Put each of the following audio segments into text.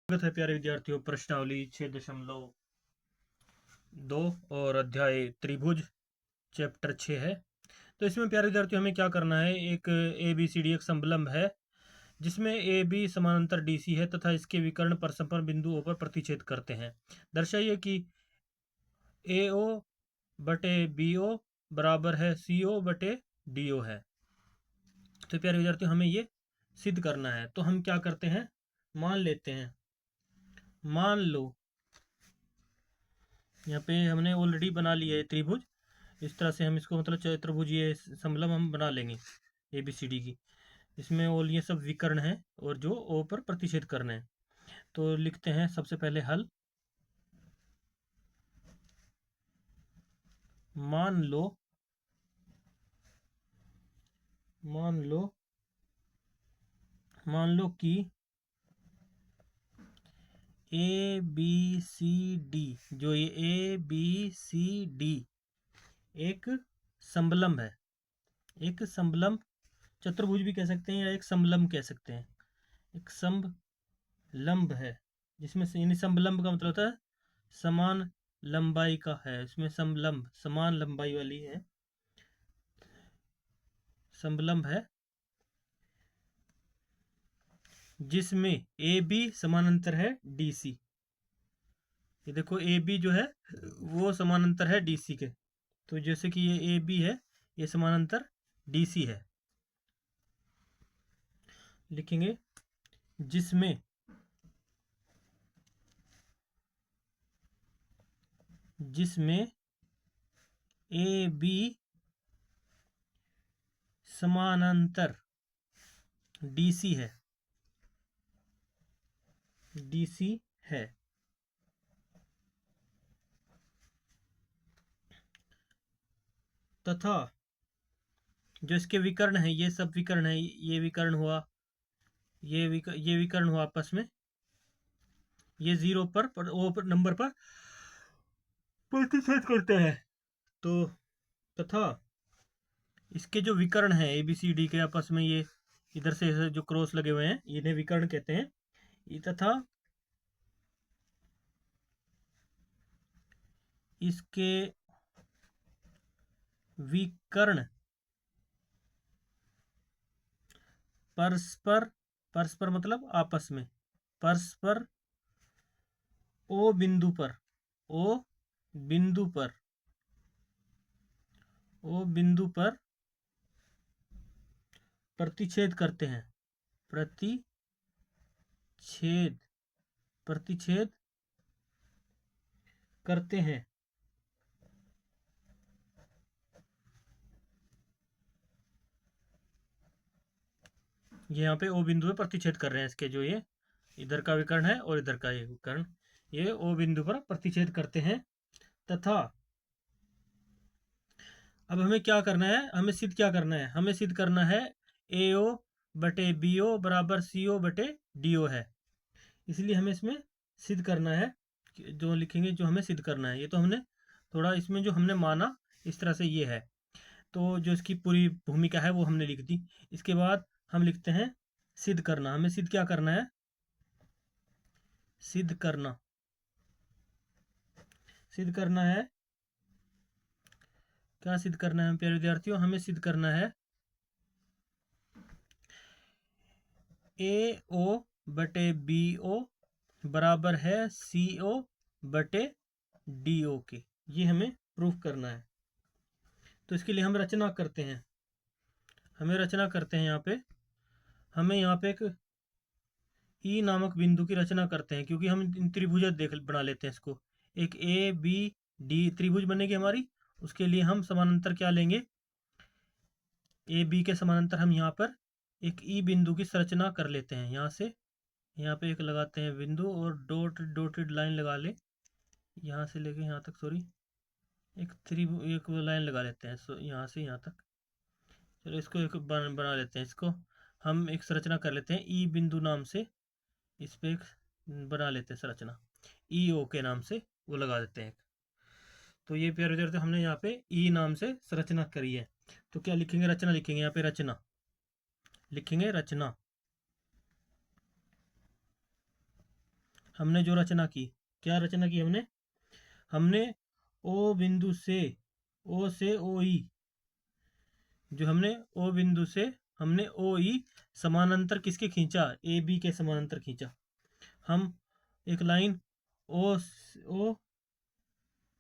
स्वागत है प्यारे विद्यार्थियों। प्रश्नावली 6.2 और अध्याय त्रिभुज चैप्टर 6 है। तो इसमें प्यारे विद्यार्थियों हमें क्या करना है, एक ए बी सी डी एक समलंब है जिसमें ए बी समानांतर डी सी है तथा इसके विकर्ण परस्पर बिंदुओं पर प्रतिच्छेद करते हैं। दर्शाइए कि ए ओ बटे बी ओ बराबर है सी ओ बटे डी ओ है। तो प्यारे विद्यार्थियों हमें ये सिद्ध करना है। तो हम क्या करते हैं, मान लेते हैं, मान लो यहाँ पे हमने ऑलरेडी बना लिया है त्रिभुज। इस तरह से हम इसको मतलब चतुर्भुज ये समलंब हम बना लेंगे ए बी सी डी की। इसमें और ये सब विकर्ण हैं और जो ओ पर प्रतिच्छेद करने हैं। तो लिखते हैं सबसे पहले हल। मान लो मान लो मान लो कि ए बी सी डी, जो ये ए बी सी डी एक समलंब है, एक समलंब चतुर्भुज भी कह सकते हैं या एक समलंब कह सकते हैं। एक समलंब है जिसमें से यानी समलंब का मतलब होता है समान लंबाई का है। इसमें समलंब समान लंबाई वाली है, समलंब है जिसमें ए बी समानांतर है डी सी। ये देखो ए बी जो है वो समानांतर है डी सी के। तो जैसे कि ये ए बी है, ये समानांतर डी सी है। लिखेंगे जिसमें ए बी समानांतर डीसी है, डीसी है। तथा जो इसके विकर्ण है, ये सब विकर्ण है, ये विकर्ण हुआ, ये विकर्ण हुआ आपस में, ये जीरो पर ओ पर नंबर पर प्रतिच्छेद करते हैं। तो तथा इसके जो विकर्ण है ए बी सी डी के आपस में, ये इधर से जो क्रॉस लगे हुए हैं इन्हें विकर्ण कहते हैं। तथा इसके विकर्ण परस्पर, परस्पर मतलब आपस में, परस्पर ओ बिंदु पर, ओ बिंदु पर, ओ बिंदु पर प्रतिच्छेद करते हैं, प्रतिच्छेद प्रतिच्छेद करते हैं। ये यहाँ पे ओ बिंदु पे प्रतिच्छेद कर रहे हैं, इसके जो ये इधर का विकर्ण है और इधर का ये विकर्ण, ये ओ बिंदु पर प्रतिच्छेद करते हैं। तथा अब हमें क्या करना है, हमें सिद्ध क्या करना है, हमें सिद्ध करना है ए ओ बटे बी ओ बराबर सी ओ बटे डी ओ है। इसलिए हमें इसमें सिद्ध करना है, जो लिखेंगे जो हमें सिद्ध करना है। ये तो हमने थोड़ा इसमें जो हमने माना इस तरह से ये है, तो जो इसकी पूरी भूमिका है वो हमने लिख दी। इसके बाद हम लिखते हैं सिद्ध करना। हमें सिद्ध क्या करना है, सिद्ध करना, सिद्ध करना है, क्या सिद्ध करना है प्यारे विद्यार्थियों, हमें सिद्ध करना है ए ओ बटे बी ओ बराबर है सी ओ बटे डी ओ के। ये हमें प्रूफ करना है। तो इसके लिए हम रचना करते हैं, हमें रचना करते हैं यहाँ पे, हमें यहाँ पे एक ई नामक बिंदु की रचना करते हैं, क्योंकि हम त्रिभुज बना लेते हैं इसको। एक ए बी डी त्रिभुज बनेगी हमारी, उसके लिए हम समानांतर क्या लेंगे, ए बी के समानांतर हम यहाँ पर एक ई बिंदु की संरचना कर लेते हैं। यहाँ से यहाँ पे एक लगाते हैं बिंदु और डॉटेड लाइन लगा ले, यहाँ से लेके यहाँ तक, सॉरी एक लाइन लगा लेते हैं यहाँ से यहाँ तक। चलो इसको एक बना लेते हैं, इसको हम एक संरचना कर लेते हैं ई बिंदु नाम से। इस पे एक बना लेते हैं संरचना, ई ओ के नाम से वो लगा देते हैं। तो ये प्यारे विद्यार्थी हमने यहाँ पे ई नाम से संरचना करी है। तो क्या लिखेंगे, रचना लिखेंगे, यहाँ पे रचना लिखेंगे, रचना। हमने जो रचना की, क्या रचना की हमने ओ बिंदु से, ओ से ओ ई, जो हमने ओ बिंदु से हमने ओ ई समानांतर किसके खींचा, ए बी के समानांतर खींचा। हम एक लाइन ओ ओ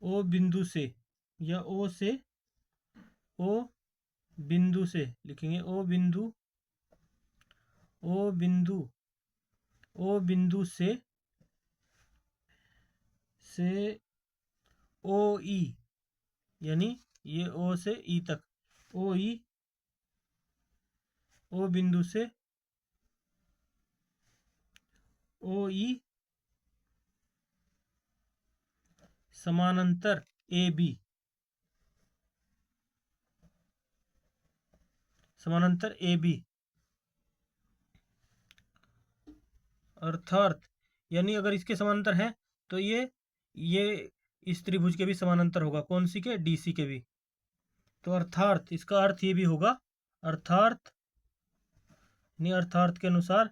ओ बिंदु से या ओ से ओ बिंदु से लिखेंगे, ओ बिंदु ओ बिंदु ओ बिंदु से ओ ई, यानी ये ओ से ई तक, ओ ई, ओ बिंदु से ओ ई समानांतर ए बी, समानांतर ए बी, अर्थात यानी अगर इसके समानांतर है तो ये इस त्रिभुज के भी समानांतर होगा, कौन सी के, डीसी के भी। तो अर्थात इसका अर्थ ये भी होगा, अर्थात नहीं, अर्थात के अनुसार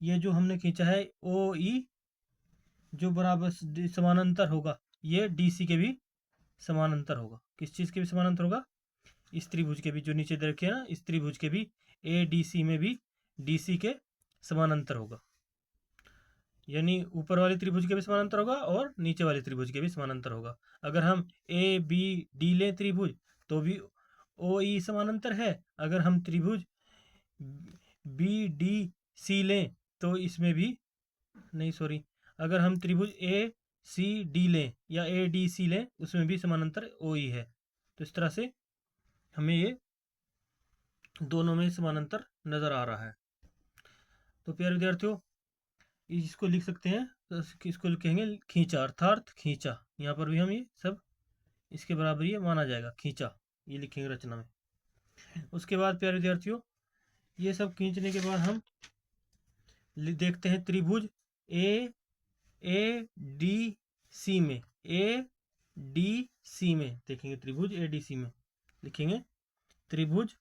ये जो हमने खींचा है ओ ई जो बराबर समानांतर होगा, ये डीसी के भी समानांतर होगा। किस चीज के भी समानांतर होगा, इस त्रिभुज के भी, जो नीचे देखे हैं ना, इस त्रिभुज के भी ए डी सी में भी डीसी के समानांतर होगा। यानी ऊपर वाले त्रिभुज के भी समानांतर होगा और नीचे वाले त्रिभुज के भी समानांतर होगा। अगर हम ए बी डी लें त्रिभुज तो भी ओ ई समानांतर है। अगर हम त्रिभुज बी डी सी लें तो इसमें भी, नहीं सॉरी, अगर हम त्रिभुज ए सी डी लें या ए डी सी लें उसमें भी समानांतर ओ ई है। तो इस तरह से हमें ये दोनों में समानांतर नजर आ रहा है। तो प्यारे विद्यार्थियों, इसको लिख सकते हैं, तो इसको लिखेंगे खींचा, अर्थात खींचा। यहाँ पर भी हम ये सब इसके बराबर ये माना जाएगा, खींचा, ये लिखेंगे रचना में। उसके बाद प्यारे विद्यार्थियों, ये सब खींचने के बाद हम देखते हैं त्रिभुज ए डी सी में, ए डी सी में देखेंगे, त्रिभुज ए डी सी में लिखेंगे त्रिभुज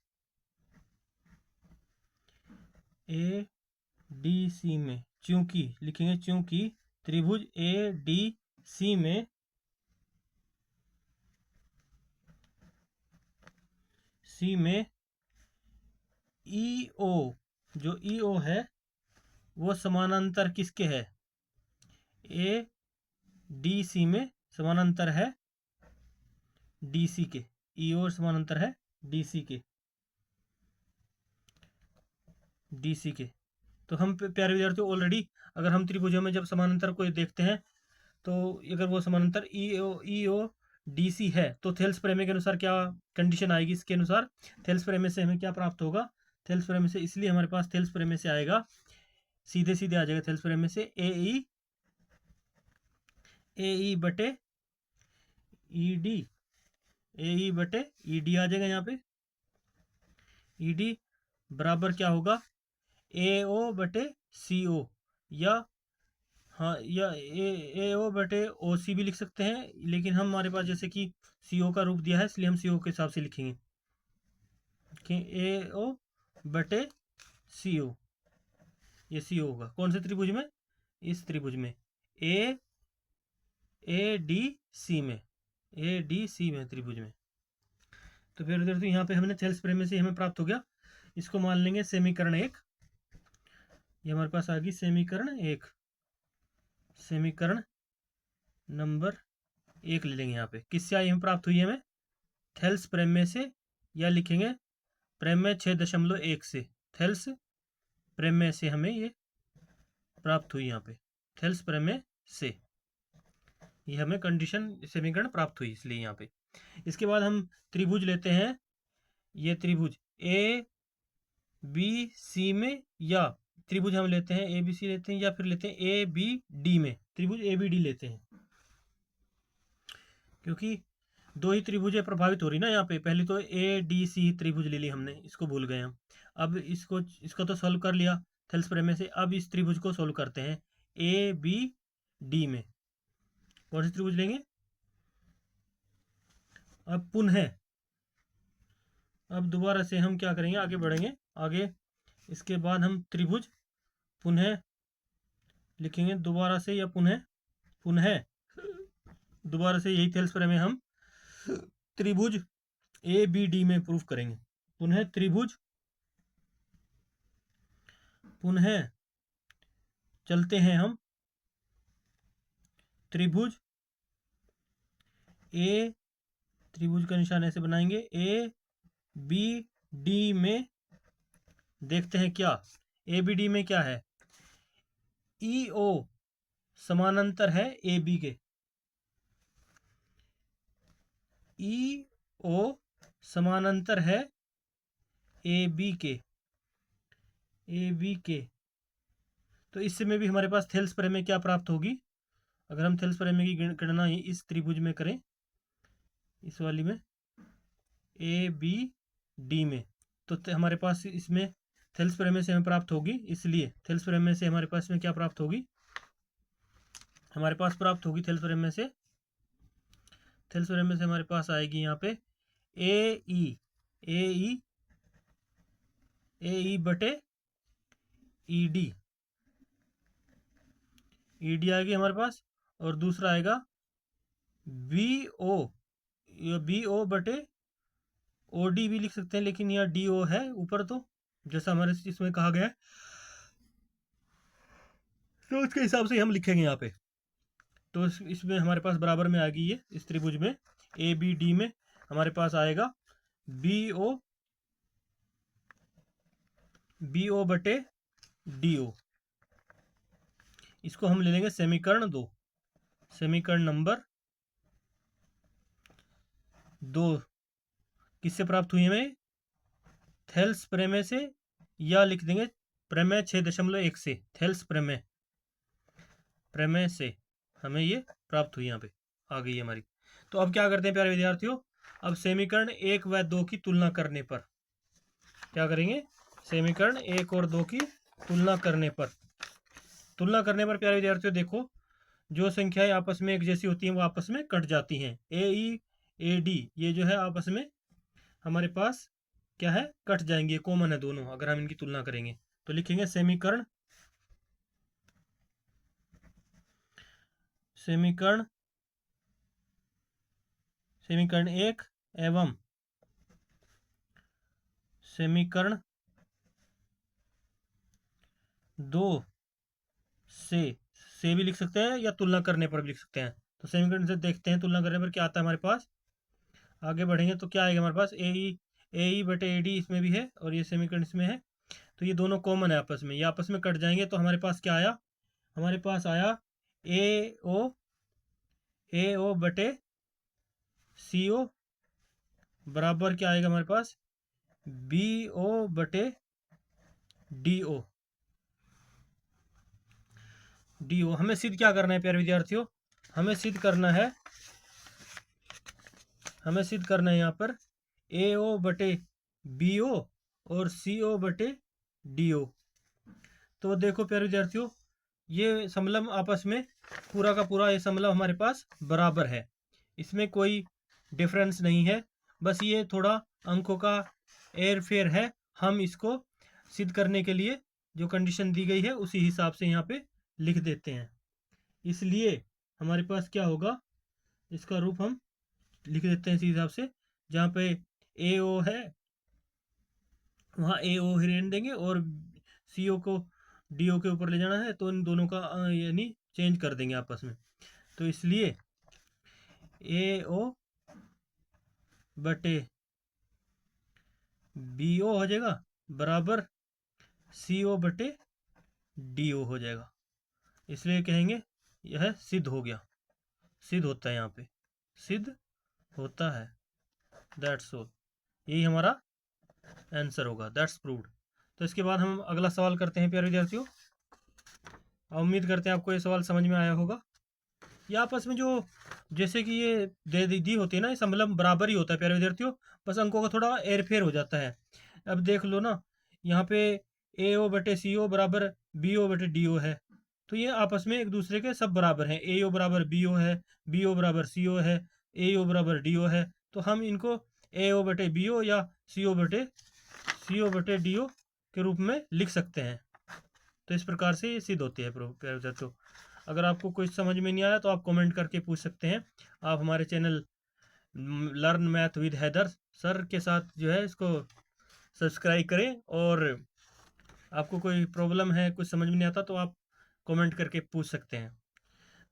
ए डी सी में, चूंकि लिखेंगे चूंकि त्रिभुज ए डी सी में ई ओ, जो ई ओ है वो समानांतर किसके है, ए डी सी में समानांतर है डी सी के, ई ओ समानांतर है डी सी के, डी सी के। तो हम प्यारे विद्यार्थियों ऑलरेडी अगर हम त्रिभुजों में जब समानांतर को देखते हैं तो अगर वो समानांतर ई ओ डी सी है तो थेल्स प्रमेय के अनुसार क्या कंडीशन आएगी, इसके अनुसार थेल्स प्रमेय से हमें क्या प्राप्त होगा, थेल्स प्रमेय से, इसलिए हमारे पास थेल्स प्रमेय से आएगा, सीधे सीधे आ जाएगा थेल्स प्रमेय से, ए ई बटे ई डी, ए ई बटे ई डी आ जाएगा यहाँ पे, ई डी बराबर क्या होगा, ए ओ बटे सी ओ, या हाँ, या ए ओ बटे ओ सी भी लिख सकते हैं, लेकिन हम हमारे पास जैसे कि सी ओ का रूप दिया है इसलिए हम सी ओ के हिसाब से लिखेंगे, ए ओ बटे सी ओ, ये सी ओ होगा कौन से त्रिभुज में, इस त्रिभुज में ए डी सी में, ए डी सी में त्रिभुज में। तो फिर उधर तो यहाँ पे हमने थेल्स प्रमेय से हमें प्राप्त हो गया, इसको मान लेंगे समीकरण 1, ये हमारे पास आ गई समीकरण 1, समीकरण नंबर 1 ले लेंगे। यहाँ पे किससे आई हमें प्राप्त हुई है, हमें थेल्स प्रमेय से, या लिखेंगे प्रमेय 6.1 से, थेल्स प्रमेय से हमें ये प्राप्त हुई, यहाँ पे थेल्स प्रमेय से ये हमें कंडीशन समीकरण प्राप्त हुई, इसलिए यहाँ पे। इसके बाद हम त्रिभुज लेते हैं, ये त्रिभुज ए बी सी में, या त्रिभुज हम लेते हैं ए बी सी लेते हैं, या फिर लेते हैं ए बी डी में, त्रिभुज ए बी डी लेते हैं, क्योंकि दो ही त्रिभुजें प्रभावित हो रही ना यहाँ पे। पहले तो ए डी सी त्रिभुज ले ली हमने, इसको भूल गए हम। अब इसको तो सॉल्व कर लिया थेल्स प्रमेय से, अब इस त्रिभुज को सॉल्व करते हैं ए बी डी में। कौन से त्रिभुज लेंगे, अब पुनः, अब दोबारा से हम क्या करेंगे, आगे बढ़ेंगे आगे। इसके बाद हम त्रिभुज पुनः लिखेंगे दोबारा से या पुनः दोबारा से यही थेल्स प्रमेय हम त्रिभुज ABD में प्रूफ करेंगे। पुनः चलते हैं हम त्रिभुज का निशान ऐसे बनाएंगे ABD में देखते हैं क्या ABD में क्या है। EO समानांतर है AB के, EO समानांतर है AB के। तो इसमें भी हमारे पास थेल्स प्रमेय क्या प्राप्त होगी। अगर हम थेल्स प्रमेय की गणना इस त्रिभुज में करें, इस वाली में ABD में, तो हमारे पास इसमें थेल्स प्रमेय से हमें प्राप्त होगी। इसलिए थेल्स प्रमेय से हमारे पास में क्या प्राप्त होगी, हमारे पास प्राप्त होगी थेल्स प्रमेय से हमारे पास आएगी यहाँ पे AE बटे ED आएगी हमारे पास, और दूसरा आएगा BO बटे OD भी लिख सकते हैं, लेकिन यह DO है ऊपर, तो जैसा हमारे इसमें कहा गया है तो उसके हिसाब से हम लिखेंगे यहाँ पे। तो इसमें हमारे पास बराबर में आ गई है, इस त्रिभुज में ABD में हमारे पास आएगा BO बटे DO। इसको हम ले लेंगे समीकरण 2, समीकरण नंबर 2 किससे प्राप्त हुई हमें, थेल्स प्रमेय से, या लिख देंगे प्रमेय 6.1 से। थेल्स प्रमेय से हमें ये प्राप्त हुई, यहाँ पे आ गई हमारी। तो अब क्या करते हैं प्यारे विद्यार्थियों, अब समीकरण 1 व 2 की तुलना करने पर क्या करेंगे, समीकरण 1 और 2 की तुलना करने पर प्यारे विद्यार्थियों देखो, जो संख्याएं आपस में एक जैसी होती हैं वो आपस में कट जाती हैं। AE AD ये जो है आपस में हमारे पास क्या है, कट जाएंगे, कॉमन है दोनों। अगर हम इनकी तुलना करेंगे तो लिखेंगे समीकरण 1 एवं समीकरण 2 से भी लिख सकते हैं, या तुलना करने पर भी लिख सकते हैं। तो समीकरण से देखते हैं तुलना करने पर क्या आता है हमारे पास। आगे बढ़ेंगे तो क्या आएगा हमारे पास, AE बटे AD इसमें भी है, और ये समीकरण इसमें है, तो ये दोनों कॉमन है आपस में, ये आपस में कट जाएंगे। तो हमारे पास क्या आया, हमारे पास आया AO बटे CO बराबर क्या आएगा हमारे पास, BO बटे DO। हमें सिद्ध क्या करना है प्यारे विद्यार्थियों, हमें सिद्ध करना है यहाँ पर AO बटे BO और CO बटे DO। तो देखो प्यारे विद्यार्थियों, ये समलंब आपस में पूरा का पूरा ये समलंब हमारे पास बराबर है, इसमें कोई डिफरेंस नहीं है, बस ये थोड़ा अंकों का एयर फेयर है। हम इसको सिद्ध करने के लिए जो कंडीशन दी गई है उसी हिसाब से यहाँ पे लिख देते हैं। इसलिए हमारे पास क्या होगा, इसका रूप हम लिख देते हैं इसी हिसाब से, जहाँ पे AO है वहाँ AO ही रहने देंगे, और CO को DO के ऊपर ले जाना है तो इन दोनों का यानी चेंज कर देंगे आपस में। तो इसलिए AO बटे BO हो जाएगा बराबर CO बटे DO हो जाएगा। इसलिए कहेंगे यह सिद्ध हो गया, सिद्ध होता है, यहाँ पे सिद्ध होता है, दैट्स ऑल, यही हमारा आंसर होगा, दैट्स प्रूव्ड। तो इसके बाद हम अगला सवाल करते हैं प्यारे विद्यार्थियों। उम्मीद करते हैं आपको ये सवाल समझ में आया होगा। ये आपस में जो जैसे कि ये दी होती है ना, ये समलंब बराबर ही होता है प्यारे विद्यार्थियों, बस अंकों का थोड़ा एरफेर हो जाता है। अब देख लो ना, यहाँ पे AO बटे CO बराबर BO बटे DO है, तो ये आपस में एक दूसरे के सब बराबर हैं। AO बराबर BO है, BO बराबर CO है, AO बराबर DO है, तो हम इनको AO बटे BO या CO बटे DO के रूप में लिख सकते हैं। तो इस प्रकार से ये सिद्ध होती है प्यारे विद्यार्थियों। अगर आपको कुछ समझ में नहीं आया तो आप कमेंट करके पूछ सकते हैं। आप हमारे channel Learn Math with Haider sir के साथ जो है इसको सब्सक्राइब करें, और आपको कोई प्रॉब्लम है, कुछ समझ में नहीं आता, तो आप कमेंट करके पूछ सकते हैं,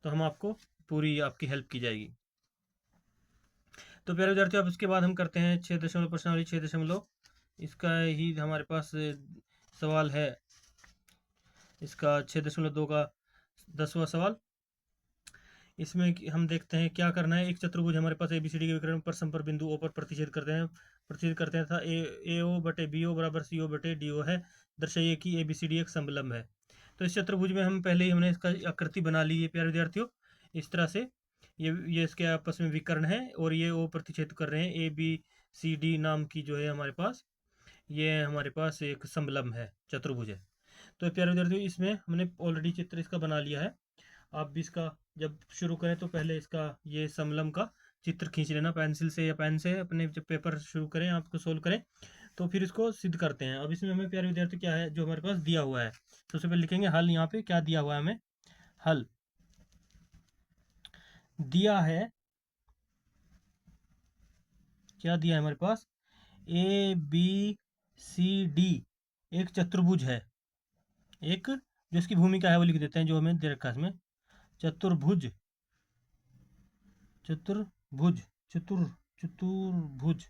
तो हम आपको पूरी आपकी हेल्प की जाएगी। तो प्यारे विद्यार्थियों, अब इसके बाद हम करते हैं 6 प्रश्नावली 6, इसका ही हमारे पास सवाल है। इसका 6.2 का 10वां सवाल। इसमें हम देखते हैं क्या करना है। एक चतुर्भुज हमारे पास ABCD के विकर्ण पर संपर्क बिंदु O पर प्रतिच्छेद करते हैं था AO बटे BO बराबर CO बटे DO है। दर्शाइए कि ABCD एक समलंब है। तो इस चतुर्भुज में हम पहले ही हमने इसका आकृति बना ली है प्यारे विद्यार्थियों। इस तरह से ये इसके आपस में विकर्ण है, और ये O प्रतिच्छेद कर रहे हैं। ABCD नाम की जो है हमारे पास, ये हमारे पास एक समलंब है, चतुर्भुज है। तो प्यारे विद्यार्थियों, इसमें हमने ऑलरेडी चित्र इसका बना लिया है। आप भी इसका जब शुरू करें तो पहले इसका ये समलंब का चित्र खींच लेना पेंसिल से या पेन से। अपने जब पेपर शुरू करें, आपको सोल्व करें, तो फिर इसको सिद्ध करते हैं। अब इसमें हमें प्यारे विद्यार्थी क्या है जो हमारे पास दिया हुआ है, सबसे पहले लिखेंगे हल। यहाँ पे क्या दिया हुआ है हमें? हल दिया है, क्या दिया है हमारे पास? ABCD एक चतुर्भुज है। एक जो इसकी भूमिका है वो लिख देते हैं, जो हमें दे रखा है इसमें। चतुर्भुज चतुर्भुज चतुर चतुर्भुज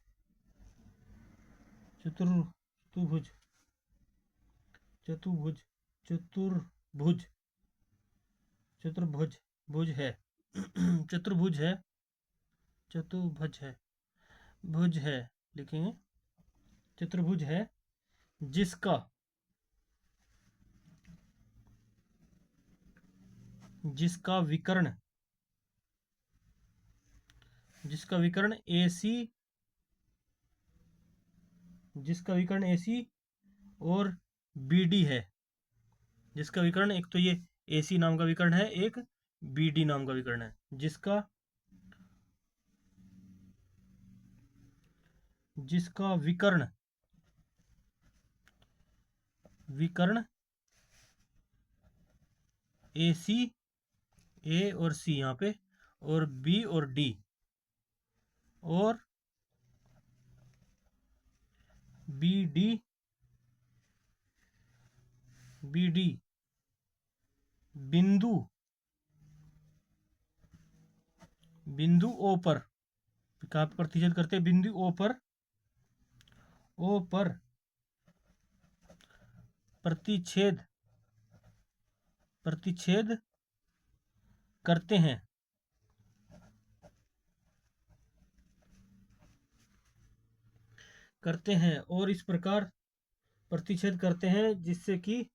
चतुर्भुज चतुर्भुज चतुर्भुज चतुर्भुज भुज है चतुर्भुज है, चतुर्भुज है, भुज है, लिखेंगे चतुर्भुज है, जिसका जिसका विकर्ण AC, जिसका विकर्ण AC और BD है। जिसका विकर्ण, एक तो ये AC नाम का विकर्ण है, एक BD नाम का विकर्ण है। जिसका विकर्ण AC, A और C यहाँ पे, और B और D, और BD बिंदु O पर, कहाँ पर प्रतिच्छेद करते हैं? बिंदु O पर प्रतिच्छेद करते हैं और इस प्रकार प्रतिच्छेद करते हैं जिससे कि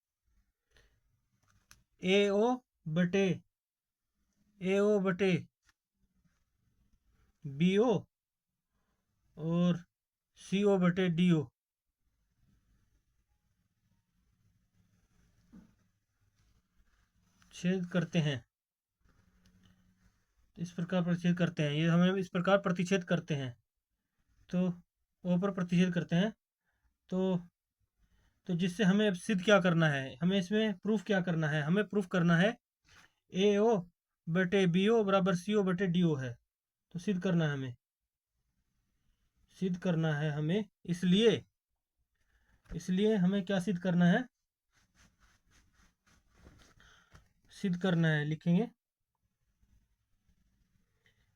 AO बटे BO और CO बटे DO छेद करते हैं। इस प्रकार प्रतिच्छेद करते हैं, ये हमें इस प्रकार प्रतिच्छेद करते हैं। तो O पर प्रतिच्छेद करते हैं, तो जिससे हमें अब सिद्ध क्या करना है, हमें इसमें प्रूफ क्या करना है? हमें प्रूफ करना है AO बटे BO बराबर CO बटे DO है। तो सिद्ध करना है हमें, इसलिए हमें क्या सिद्ध करना है? लिखेंगे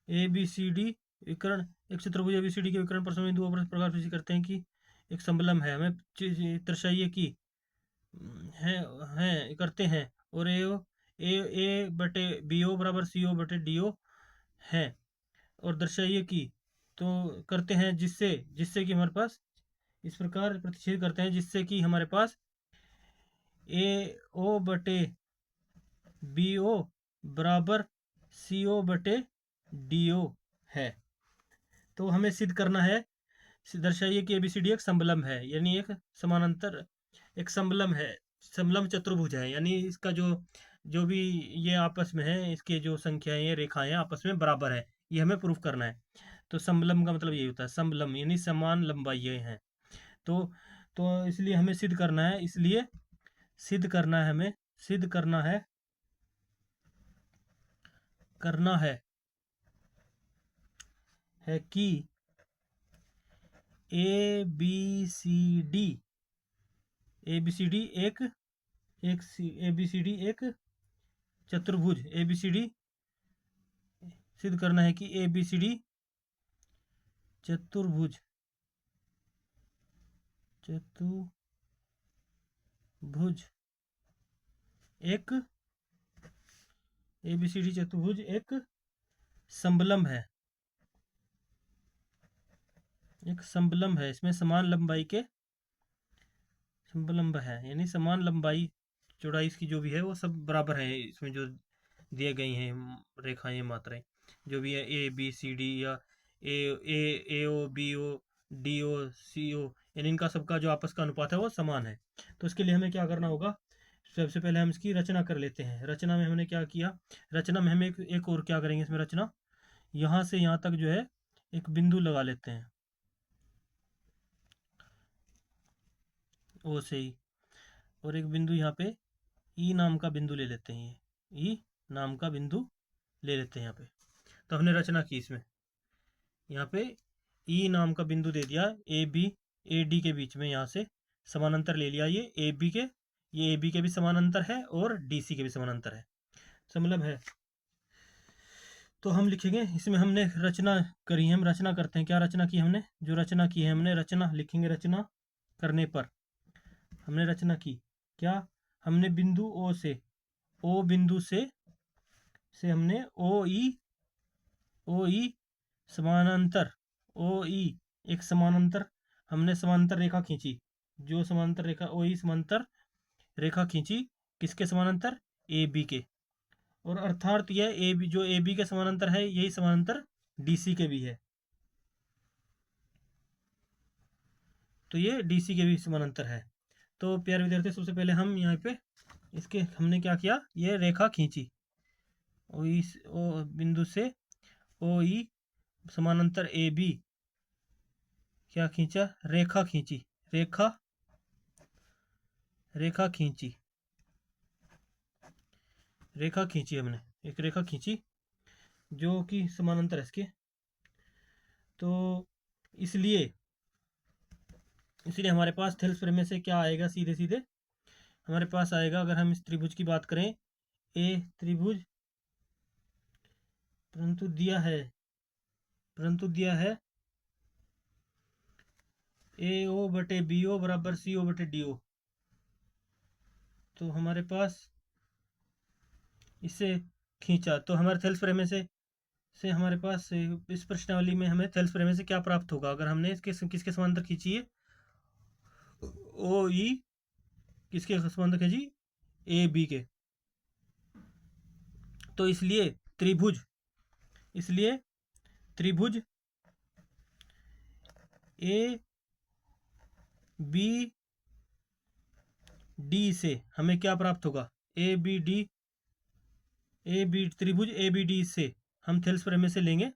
ABCD विकर्ण, एक चतुर्भुज ABCD के विकर्ण पर बिंदु पर प्रकार प्रदर्शित करते हैं कि एक समलंब है। हमें दर्शाइए कि हैं करते हैं, और A बटे BO बराबर CO बटे DO है, और दर्शाइए कि, तो करते हैं जिससे कि हमारे पास इस प्रकार प्रतिच्छेद करते हैं जिससे कि हमारे पास AO बटे BO बराबर CO बटे DO है। तो हमें सिद्ध करना है, दर्शाइए कि ABCD एक समलंब है, यानी एक समानांतर एक समलंब है, समलंब चतुर्भुज है, यानी इसका जो भी ये आपस में है, इसके जो संख्याएं रेखाएं आपस में बराबर है, ये हमें प्रूफ करना है। तो समलंब का मतलब यही होता है, समलंब यानी समान लंबाई हैं। तो इसलिए हमें सिद्ध करना है, इसलिए सिद्ध करना है हमें, सिद्ध करना है कि ए बी सी डी एक ए बी सी डी एक चतुर्भुज, ए बी सी डी सिद्ध करना है कि ए बी सी डी चतुर्भुज एक ए बी सी डी चतुर्भुज एक समलंब है, एक समलंब है, इसमें समान लंबाई के समलंब है, यानी समान लंबाई चौड़ाई इसकी जो भी है वो सब बराबर है। इसमें जो दिए गई हैं रेखाएं, मात्राएं जो भी है, ए बी सी डी या ए O B O D O सी ओ, यानी इनका सबका जो आपस का अनुपात है वो समान है। तो इसके लिए हमें क्या करना होगा, सबसे पहले हम इसकी रचना कर लेते हैं। रचना में हमने क्या किया, रचना में हम एक और क्या करेंगे इसमें रचना, यहाँ से यहाँ तक जो है एक बिंदु लगा लेते हैं, ओ से ही, और एक बिंदु यहाँ पे ई नाम का बिंदु ले लेते हैं, ई नाम का बिंदु ले लेते हैं यहाँ पे। तो हमने रचना की इसमें, यहाँ पे ई नाम का बिंदु दे दिया, ए बी ए डी के बीच में, यहाँ से समानांतर ले लिया, ये ए बी के भी समानांतर है और डी सी के भी समानांतर है, समलंब है। तो हम लिखेंगे इसमें, हमने रचना करी है, हम रचना करते हैं। क्या रचना की हमने, जो रचना की है हमने, रचना लिखेंगे। रचना करने पर हमने रचना की क्या, हमने बिंदु ओ बिंदु से हमने ओ ई समानांतर, ओ ई एक समानांतर, हमने समांतर रेखा खींची, जो समांतर रेखा ओ ई समांतर रेखा खींची, किसके समानांतर, ए बी के, और अर्थात यह ए बी, जो ए बी के समानांतर है यही समानांतर डी सी के भी है, तो ये डी सी के भी समानांतर है। तो प्यारे विद्यार्थी, सबसे पहले हम यहाँ पे इसके हमने क्या किया, ये रेखा खींची, ओ ई ओ बिंदु से ओ ई समानांतर ए बी, क्या खींचा, रेखा खींची, रेखा खींची हमने, एक रेखा खींची जो कि समानांतर है इसके। तो इसलिए हमारे पास थेल्स प्रमेय से क्या आएगा, सीधे सीधे हमारे पास आएगा, अगर हम इस त्रिभुज की बात करें, ए त्रिभुज, परंतु दिया है ए ओ बटे बी ओ बराबर सी ओ बटे डी ओ। तो हमारे पास इससे खींचा, तो हमारे थेल्स प्रमेय से हमारे पास इस प्रश्नावली में हमें थेल्स प्रमेय से क्या प्राप्त होगा, अगर हमने इसके किसके समांतर खींची है, ओ ई किसके समांतर खींची, ए बी के। तो इसलिए त्रिभुज ए बी डी से हमें क्या प्राप्त होगा, त्रिभुज ए बी डी से हम थेल्स प्रमेय से लेंगे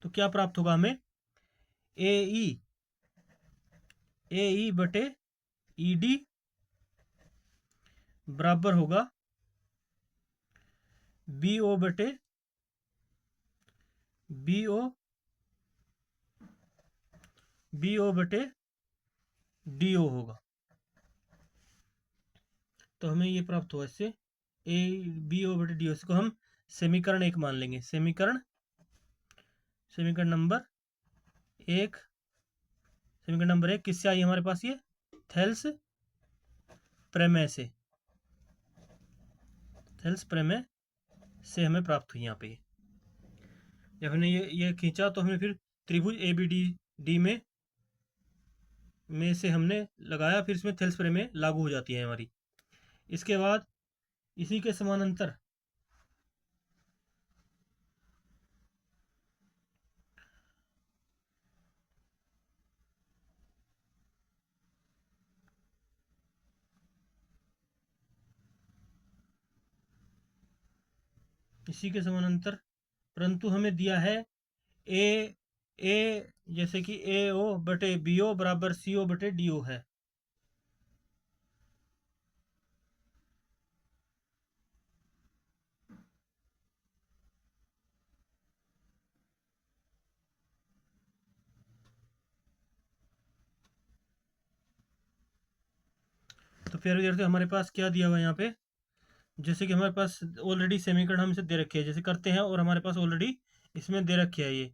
तो क्या प्राप्त होगा हमें, ए ई बटे ई डी बराबर होगा बी ओ बटे डी ओ होगा। तो हमें ये प्राप्त हुआ इससे, ए बी ओ बटे डी ओ, इसको हम समीकरण 1 मान लेंगे, समीकरण नंबर एक किससे आई हमारे पास, ये थेल्स प्रमेय से हमें प्राप्त हुई। यहाँ पे जब हमने ये खींचा तो हमें फिर त्रिभुज ए बी डी में से हमने लगाया, फिर इसमें थेल्स प्रमेय लागू हो जाती है हमारी। इसके बाद इसी के समानांतर परंतु हमें दिया है ए जैसे कि ए ओ बटे बी ओ बराबर सी ओ बटे डी ओ है। तो प्यारे विद्यार्थियों हमारे पास क्या दिया हुआ है यहाँ पे, जैसे कि हमारे पास ऑलरेडी समीकरण हम इसे दे रखे हैं, जैसे करते हैं और हमारे पास ऑलरेडी इसमें दे रखे है ये।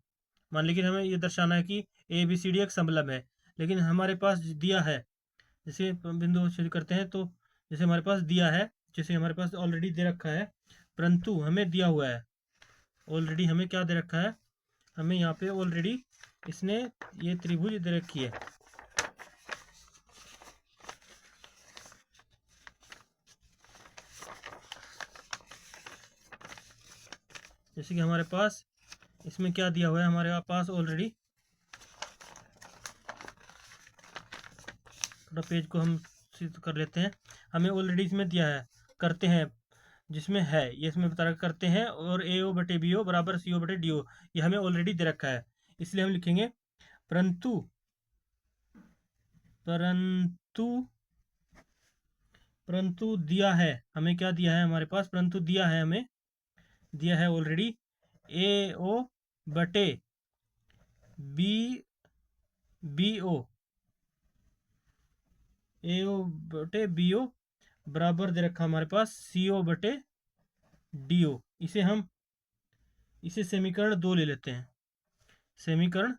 मान लीजिए हमें ये दर्शाना है कि ए बी सी डी एक समलंब है, लेकिन हमारे पास दिया है, जैसे बिंदु शुरू करते हैं तो जैसे हमारे पास दिया है, जैसे हमारे पास ऑलरेडी दे रखा है, परंतु हमें दिया हुआ है ऑलरेडी, हमें क्या दे रखा है, हमें यहाँ पे ऑलरेडी इसने ये त्रिभुज दे रखी है। जैसे कि हमारे पास इसमें क्या दिया हुआ है, हमारे पास ऑलरेडी, थोड़ा पेज को हम सिद्ध कर लेते हैं, हमें ऑलरेडी इसमें दिया है, करते हैं जिसमें है ये, इसमें बता रखा करते हैं और ए ओ बटे बी ओ बराबर सी ओ बटे डी ओ, ये हमें ऑलरेडी दे रखा है, इसलिए हम लिखेंगे परंतु परंतु परंतु दिया है, हमें क्या दिया है हमारे पास, परंतु दिया है, हमें दिया है ऑलरेडी ए ओ बटे बी बी ओ, ए ओ बटे बी ओ बराबर दे रखा हमारे पास सी ओ बटे डी ओ। इसे समीकरण 2 ले लेते हैं, समीकरण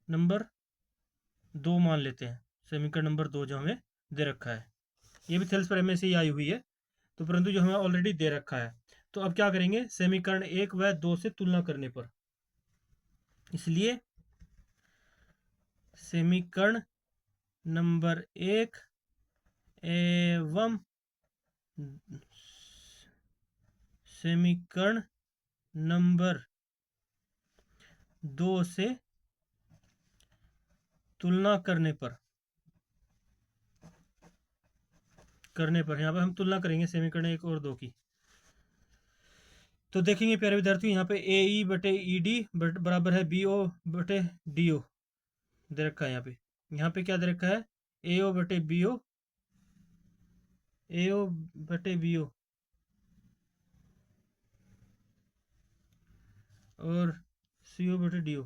नंबर 2 मान लेते हैं, समीकरण नंबर 2 जो हमें दे रखा है, ये भी थेल्स प्रमेय से ही आई हुई है, तो परंतु जो हमें ऑलरेडी दे रखा है, तो अब क्या करेंगे, समीकरण 1 व 2 से तुलना करने पर, इसलिए समीकरण नंबर 1 एवं समीकरण नंबर 2 से तुलना करने पर यहाँ पे हम तुलना करेंगे समीकरण 1 और 2 की। तो देखेंगे प्यारे विद्यार्थियों, यहाँ पे ए ई बटे ई डी बराबर है बी ओ बटे डी ओ दे रखा है, यहाँ पे क्या दे रखा है, ए ओ बटे बी ओ, ए ओ बटे बी ओ और सी ओ बटे डी ओ।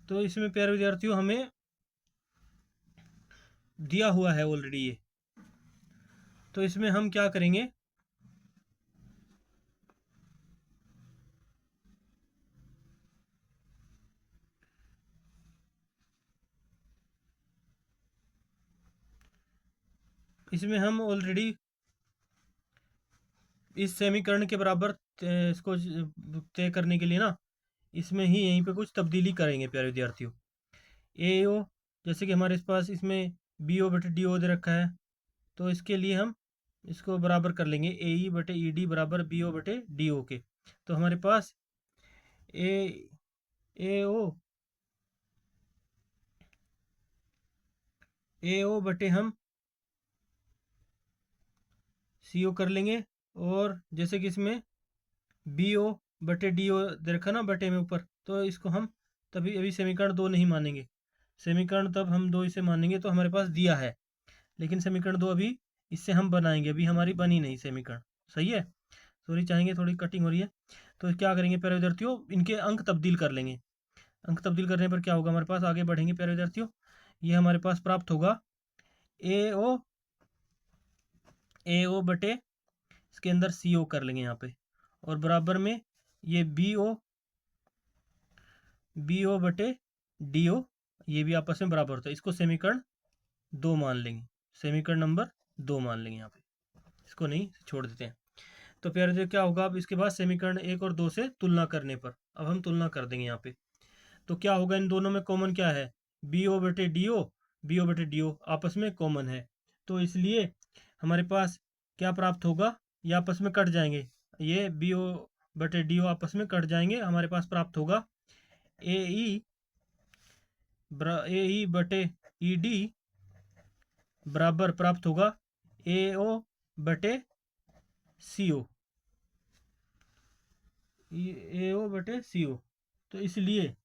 तो इसमें प्यारे विद्यार्थियों हमें दिया हुआ है ऑलरेडी ये, तो इसमें हम क्या करेंगे, इसमें हम ऑलरेडी इस समीकरण के बराबर इसको तय करने के लिए ना, इसमें ही यहीं पे कुछ तब्दीली करेंगे प्यारे विद्यार्थियों। ए ओ, जैसे कि हमारे पास इसमें बी ओ बटे डी ओ दे रखा है, तो इसके लिए हम इसको बराबर कर लेंगे ए ई बटे ई डी बराबर बी ओ बटे डी ओ के। तो हमारे पास ए ओ बटे हम सी ओ कर लेंगे, और जैसे कि इसमें बी ओ बटे डी ओ दे रखा ना बटे में ऊपर, तो इसको हम तभी अभी समीकरण 2 नहीं मानेंगे, समीकरण तब हम 2 इसे मानेंगे तो हमारे पास दिया है, लेकिन समीकरण 2 अभी इससे हम बनाएंगे, अभी हमारी बनी नहीं समीकरण, सही है, सॉरी चाहेंगे थोड़ी कटिंग हो रही है। तो क्या करेंगे प्यारे विद्यार्थियों, इनके अंक तब्दील कर लेंगे, अंक तब्दील करने पर क्या होगा हमारे पास, आगे बढ़ेंगे प्यारे विद्यार्थियों, ये हमारे पास प्राप्त होगा ए ओ बटे इसके अंदर सी ओ कर लेंगे यहाँ पे, और बराबर में ये बी ओ बटे डी ओ, ये भी आपस में बराबर होता है, इसको समीकरण 2 मान लेंगे, समीकरण नंबर 2 मान लेंगे यहाँ पे, इसको नहीं छोड़ देते हैं। तो प्यारे जो क्या होगा, अब इसके बाद समीकरण 1 और 2 से तुलना करने पर, अब हम तुलना कर देंगे यहाँ पे, तो क्या होगा, इन दोनों में कॉमन क्या है, बी ओ बटे डी ओ आपस में कॉमन है, तो इसलिए हमारे पास क्या प्राप्त होगा, ये आपस में कट जाएंगे, ये बी ओ बटे डी ओ आपस में कट जाएंगे, हमारे पास प्राप्त होगा ए ई बटे ई डी बराबर प्राप्त होगा ए ओ बटे सी ओ, ए ओ बटे सी ओ। तो इसलिए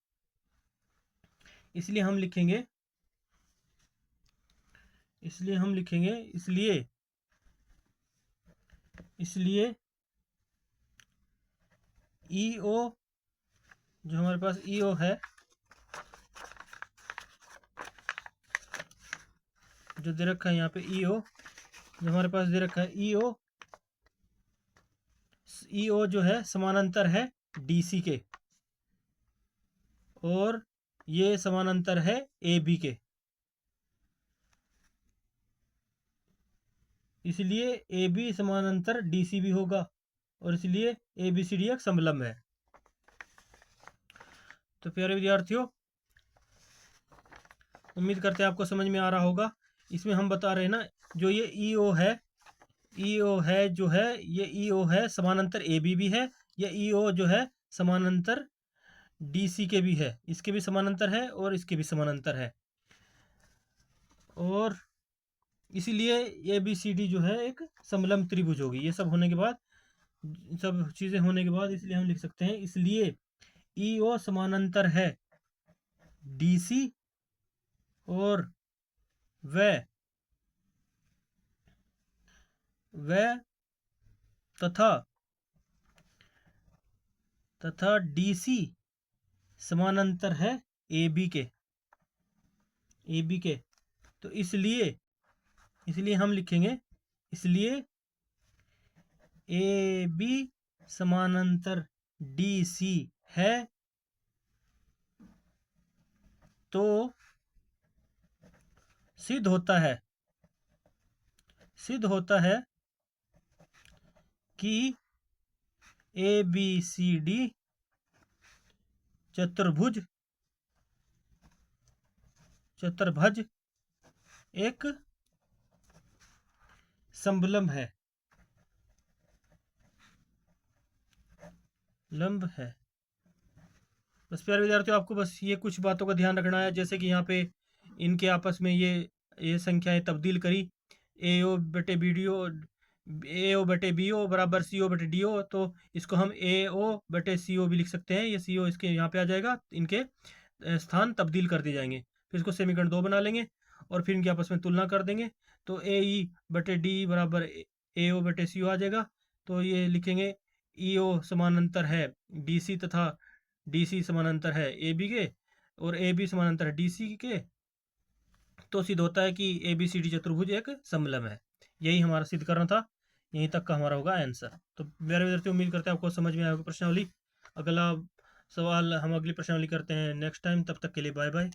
हम लिखेंगे, इसलिए ई ओ, जो हमारे पास ई ओ है, जो दे रखा है यहाँ पे ईओ, जो हमारे पास दे रखा है ईओ जो है समानांतर है डीसी के, और ये समानांतर है AB के, इसलिए AB समानांतर DC भी होगा, और इसलिए ABCD एक समलंब है। तो प्यारे विद्यार्थियों, उम्मीद करते हैं आपको समझ में आ रहा होगा। इसमें हम बता रहे हैं ना, जो ये ईओ है जो है, ये ईओ है समानांतर AB भी है, ये ईओ जो है समानांतर DC के भी है, इसके भी समानांतर है और इसके भी समानांतर है, और इसीलिए ABCD जो है एक समलंब त्रिभुज होगी। ये सब होने के बाद, सब चीज़ें होने के बाद, इसलिए हम लिख सकते हैं, इसलिए ईओ समानांतर है DC और वह तथा DC समानांतर है AB के। तो इसलिए हम लिखेंगे, इसलिए AB समानांतर DC है, तो सिद्ध होता है कि ABCD चतुर्भुज एक समलंब है, बस प्यारे विद्यार्थियों, आपको बस ये कुछ बातों का ध्यान रखना है। जैसे कि यहाँ पे इनके आपस में ये संख्याएं तब्दील करी, AO बटे BO बराबर CO बटे DO, तो इसको हम AO बटे CO भी लिख सकते हैं। ये CO इसके यहाँ पे आ जाएगा, इनके स्थान तब्दील कर दिए जाएंगे। फिर इसको समीकरण 2 बना लेंगे और फिर इनके आपस में तुलना कर देंगे, तो AE बटे D बराबर AO बटे CO आ जाएगा। तो ये लिखेंगे EO समानांतर है DC तथा DC समानांतर है AB के, और AB समानांतर है DC के, तो सिद्ध होता है कि ABCD चतुर्भुज एक समलंब है। यही हमारा सिद्ध करना था, यहीं तक का हमारा होगा आंसर। तो मेरे विद्यार्थियों, उम्मीद करते हैं आपको समझ में आएगा प्रश्नावली। अगला सवाल हम अगली प्रश्नावली करते हैं नेक्स्ट टाइम। तब तक के लिए बाय बाय।